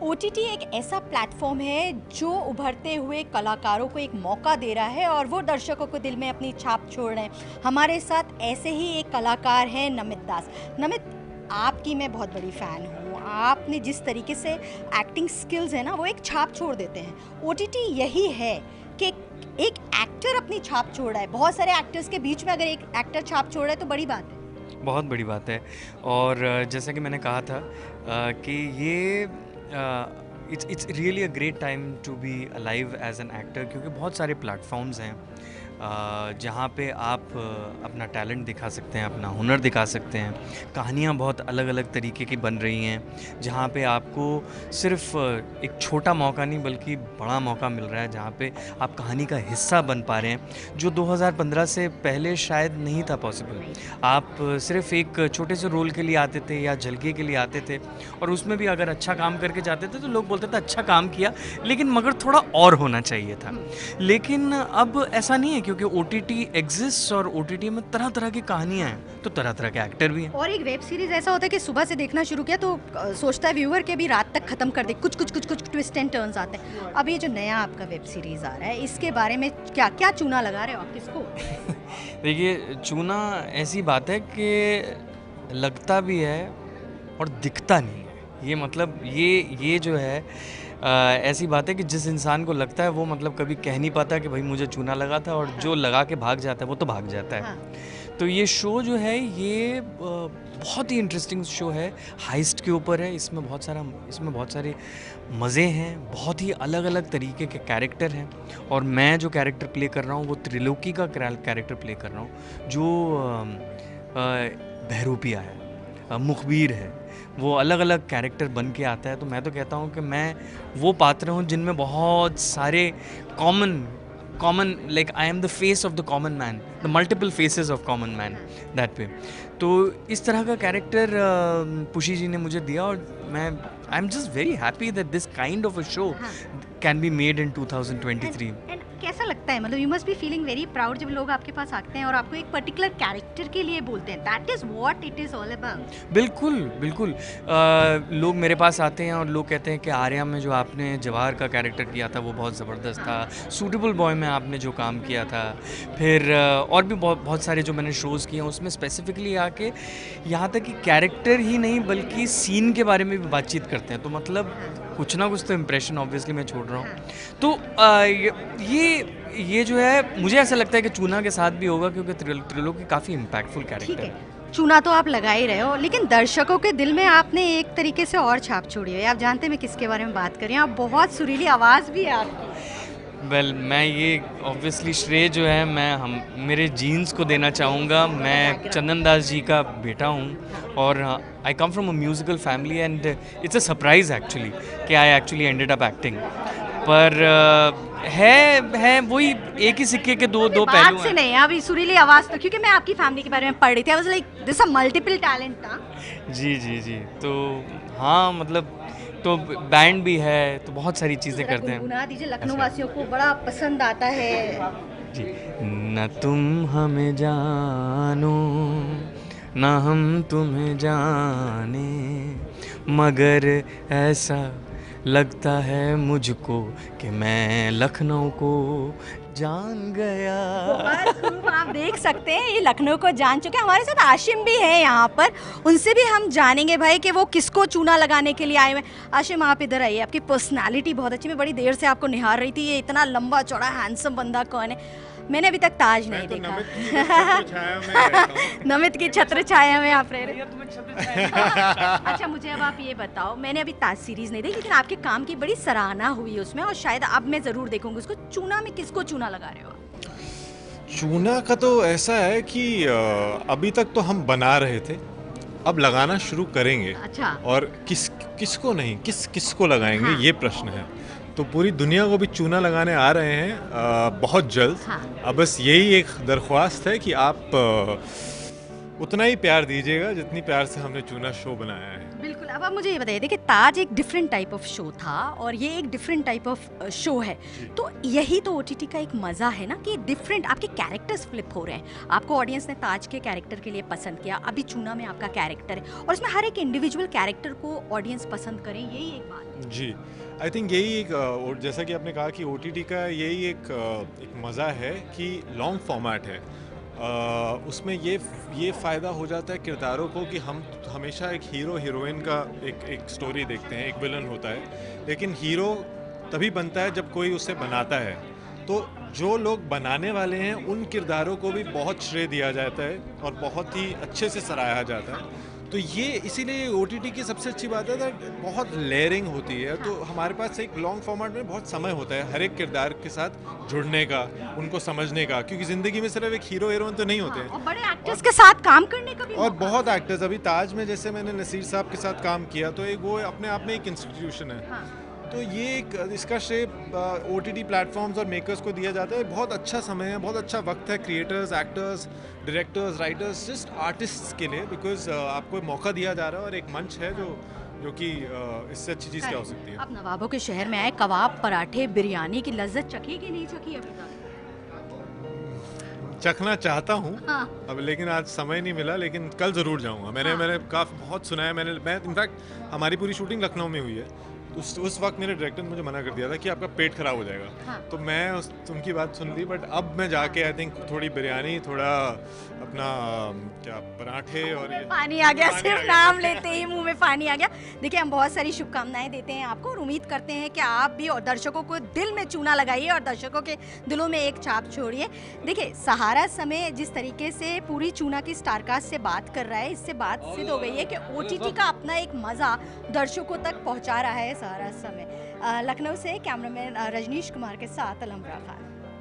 OTT एक ऐसा platform है जो उभरते हुए कलाकारों को एक मौका दे रहा है और वो दर्शकों को दिल में अपनी छाप छोड़ रहे हैं। हमारे साथ ऐसे ही एक कलाकार हैं नमित दास। नमित, आपकी मैं बहुत बड़ी फ़ैन हूँ। आपने जिस तरीके से एक्टिंग स्किल्स है ना, वो एक छाप छोड़ देते हैं। ओटीटी यही है कि एक एक्टर अपनी छाप छोड़ रहा है। बहुत सारे एक्टर्स के बीच में अगर एक एक्टर छाप छोड़ रहा है तो बड़ी बात है। बहुत बड़ी बात है। और जैसा कि मैंने कहा था कि ये it's really a great time to be alive as an actor, क्योंकि बहुत सारे प्लेटफॉर्म्स हैं जहाँ पे आप अपना टैलेंट दिखा सकते हैं, अपना हुनर दिखा सकते हैं। कहानियाँ बहुत अलग अलग तरीके की बन रही हैं, जहाँ पे आपको सिर्फ एक छोटा मौका नहीं बल्कि बड़ा मौका मिल रहा है, जहाँ पे आप कहानी का हिस्सा बन पा रहे हैं, जो 2015 से पहले शायद नहीं था पॉसिबल। आप सिर्फ एक छोटे से रोल के लिए आते थे या झलके के लिए आते थे, और उसमें भी अगर अच्छा काम करके जाते थे तो लोग बोलते थे अच्छा काम किया, लेकिन मगर थोड़ा और होना चाहिए था। लेकिन अब ऐसा नहीं है, क्योंकि ओटीटी एग्जिस्ट और ओटीटी में तरह तरह की कहानियां हैं, तो तरह तरह के एक्टर भी हैं। और एक वेब सीरीज ऐसा होता है कि सुबह से देखना शुरू किया तो सोचता है व्यूअर के भी रात तक खत्म कर दे, कुछ कुछ कुछ कुछ ट्विस्ट एंड टर्न्स आते हैं। अब ये जो नया आपका वेब सीरीज आ रहा है, इसके बारे में क्या क्या चूना लगा रहे हो आप, किसको? देखिए, चूना ऐसी बात है कि लगता भी है और दिखता नहीं है। ये मतलब ये जो है ऐसी बात है कि जिस इंसान को लगता है वो मतलब कभी कह नहीं पाता कि भाई मुझे चूना लगा था, और जो लगा के भाग जाता है वो तो भाग जाता है। हाँ। तो ये शो जो है ये बहुत ही इंटरेस्टिंग शो है, हाइस्ट के ऊपर है। इसमें बहुत सारे मज़े हैं, बहुत ही अलग अलग तरीके के कैरेक्टर हैं, और मैं जो कैरेक्टर प्ले कर रहा हूँ वो त्रिलोकी का कैरेक्टर प्ले कर रहा हूँ, जो बहरूपिया है, मुखबिर है। वो अलग अलग कैरेक्टर बन के आता है। तो मैं तो कहता हूँ कि मैं वो पात्र हूँ जिनमें बहुत सारे common like I am the face of the common man, the multiple faces of common man, that way. तो इस तरह का कैरेक्टर पुशी जी ने मुझे दिया, और मैं I am just very happy that this kind of a show can be made in 2023। And कैसा लगता है, मतलब you must be feeling very proud जब लोग आपके पास आते हैं और आपको एक पर्टिकुलर कैरेक्टर के लिए बोलते हैं, that is what it is all about. बिल्कुल बिल्कुल। लोग मेरे पास आते हैं और लोग कहते हैं कि आर्या में जो आपने जवाहर का कैरेक्टर किया था वो बहुत ज़बरदस्त था, सूटेबल बॉय में आपने जो काम किया था, फिर और भी बहुत सारे जो मैंने शोज़ किए हैं उसमें स्पेसिफिकली आके यहाँ तक कि कैरेक्टर ही नहीं बल्कि सीन के बारे में भी बातचीत करते हैं। तो मतलब कुछ ना कुछ तो इम्प्रेशन ऑब्वियसली मैं छोड़ रहा हूँ। तो ये जो है, मुझे ऐसा लगता है कि चूना के साथ भी होगा, क्योंकि त्रिलोकी काफ़ी इम्पैक्टफुल ठीक कैरेक्टर है, है। चूना तो आप लगा ही रहे हो, लेकिन दर्शकों के दिल में आपने एक तरीके से और छाप छोड़ी है। आप जानते हैं मैं किसके बारे में बात कर रही हूँ? आप बहुत सुरीली आवाज़ भी है आपकी। वेल, मैं ये ऑब्वियसली श्रेय जो है मैं मेरे जीन्स को देना चाहूँगा। मैं चंदन दास जी का बेटा हूँ, और I come from a musical family, and it's a surprise actually कि I actually ended up acting. पर है वही एक ही सिक्के के दो बात पहलू से हैं। नहीं, अभी सुरीली आवाज़ तो क्योंकि मैं आपकी फैमिली के बारे में पढ़ रही थी, I was like this a multiple talent था। जी जी जी। तो हाँ, मतलब तो बैंड भी है, तो बहुत सारी चीज़ें जरा करते हैं। गुनगुना दीजिए, लखनऊ अच्छा वासियों को बड़ा पसंद आता है। जी। न तुम हमें जानो, न हम तुम्हें जाने, मगर ऐसा लगता है मुझको कि मैं लखनऊ को जान गया। बहुत खूब, आप देख सकते हैं ये लखनऊ को जान चुके हैं। हमारे साथ आशिम भी है यहाँ पर, उनसे भी हम जानेंगे भाई कि वो किसको चूना लगाने के लिए आए हुए हैं। आशिम, आप इधर आइए, आपकी पर्सनालिटी बहुत अच्छी। मैं बड़ी देर से आपको निहार रही थी, ये इतना लंबा चौड़ा हैंडसम बंदा कौन है? मैंने अभी तक ताज नहीं देखा। नमित की छत्र छाया में आप रह रहे हैं। अच्छा, मुझे अब आप ये बताओ, मैंने अभी ताज सीरीज नहीं देखी, लेकिन आपके काम की बड़ी सराहना हुई उसमें, और शायद अब मैं ज़रूर देखूंगी उसको। चूना में किसको चूना लगा रहे हो? चूना का तो ऐसा है कि अभी तक तो हम बना रहे थे, अब लगाना शुरू करेंगे। अच्छा। और किसको नहीं, किसको लगाएंगे, हाँ। ये प्रश्न है। तो पूरी दुनिया को भी चूना लगाने आ रहे हैं बहुत जल्द। हाँ। अब बस यही एक दरख्वास्त है कि आप उतना ही प्यार दीजिएगा जितनी प्यार से हमने चूना शो बनाया है। बिल्कुल। अब आप मुझे ये बताइए, देखिए ताज एक डिफरेंट टाइप ऑफ शो था और ये एक डिफरेंट टाइप ऑफ शो है, तो यही तो ओटीटी का एक मज़ा है ना कि डिफरेंट आपके कैरेक्टर्स फ्लिप हो रहे हैं। आपको ऑडियंस ने ताज के कैरेक्टर के लिए पसंद किया, अभी चूना में आपका कैरेक्टर है और उसमें हर एक इंडिविजुअल कैरेक्टर को ऑडियंस पसंद करें, यही एक बात है। जी, आई थिंक यही एक और जैसा कि आपने कहा कि ओटीटी का यही एक मज़ा है कि लॉन्ग फॉर्मेट है। उसमें ये फ़ायदा हो जाता है किरदारों को कि हम हमेशा एक हीरो हीरोइन का एक स्टोरी देखते हैं, एक विलन होता है, लेकिन हीरो तभी बनता है जब कोई उसे बनाता है। तो जो लोग बनाने वाले हैं उन किरदारों को भी बहुत श्रेय दिया जाता है और बहुत ही अच्छे से सराहा जाता है। तो ये इसीलिए ओटीटी की सबसे अच्छी बात है दैट बहुत लेयरिंग होती है, तो हमारे पास एक लॉन्ग फॉर्मेट में बहुत समय होता है हर एक किरदार के साथ जुड़ने का, उनको समझने का, क्योंकि ज़िंदगी में सिर्फ एक हीरो हीरोइन तो नहीं होते हैं। और बड़े एक्टर्स के साथ काम करने का भी और मौका। बहुत एक्टर्स, अभी ताज में जैसे मैंने नसीर साहब के साथ काम किया, तो एक वो अपने आप में एक इंस्टीट्यूशन है। हाँ। तो ये एक इसका श्रेय ओटीटी प्लेटफॉर्म्स और मेकर्स को दिया जाता है। बहुत अच्छा समय है, बहुत अच्छा वक्त है creators, actors, directors, writers, just artists के लिए, बिकॉज आपको एक मौका दिया जा रहा है और एक मंच है जो कि इससे अच्छी चीज़ क्या हो सकती है। अब नवाबों के शहर में आए, कबाब, पराठे, बिरयानी की लज्जत चखी कि नहीं चखी अभी तक? चखना चाहता हूँ हाँ। अब, लेकिन आज समय नहीं मिला, लेकिन कल ज़रूर जाऊँगा। मैंने काफ़ी बहुत सुना है, मैं इनफैक्ट हमारी पूरी शूटिंग लखनऊ में हुई है, तो उस वक्त मेरे डायरेक्टर ने मुझे मना कर दिया था कि आपका पेट खराब हो जाएगा। हाँ। तो मैं उनकी बात सुन ली, बट अब मैं जाके आई थिंक थोड़ी बिरयानी, थोड़ा अपना क्या पराठे और ये पानी आ गया, पानी सिर्फ आ गया। नाम लेते ही मुंह में पानी आ गया। देखिए हम बहुत सारी शुभकामनाएं देते हैं आपको और उम्मीद करते हैं कि आप भी और दर्शकों को दिल में चूना लगाइए और दर्शकों के दिलों में एक छाप छोड़िए। देखिए सहारा समय जिस तरीके से पूरी चूना की स्टारकास्ट से बात कर रहा है, इससे बात सिद्ध हो गई है कि ओटीटी का अपना एक मज़ा दर्शकों तक पहुंचा रहा है सहारा समय। लखनऊ से कैमरामैन रजनीश कुमार के साथ अलमरा खान।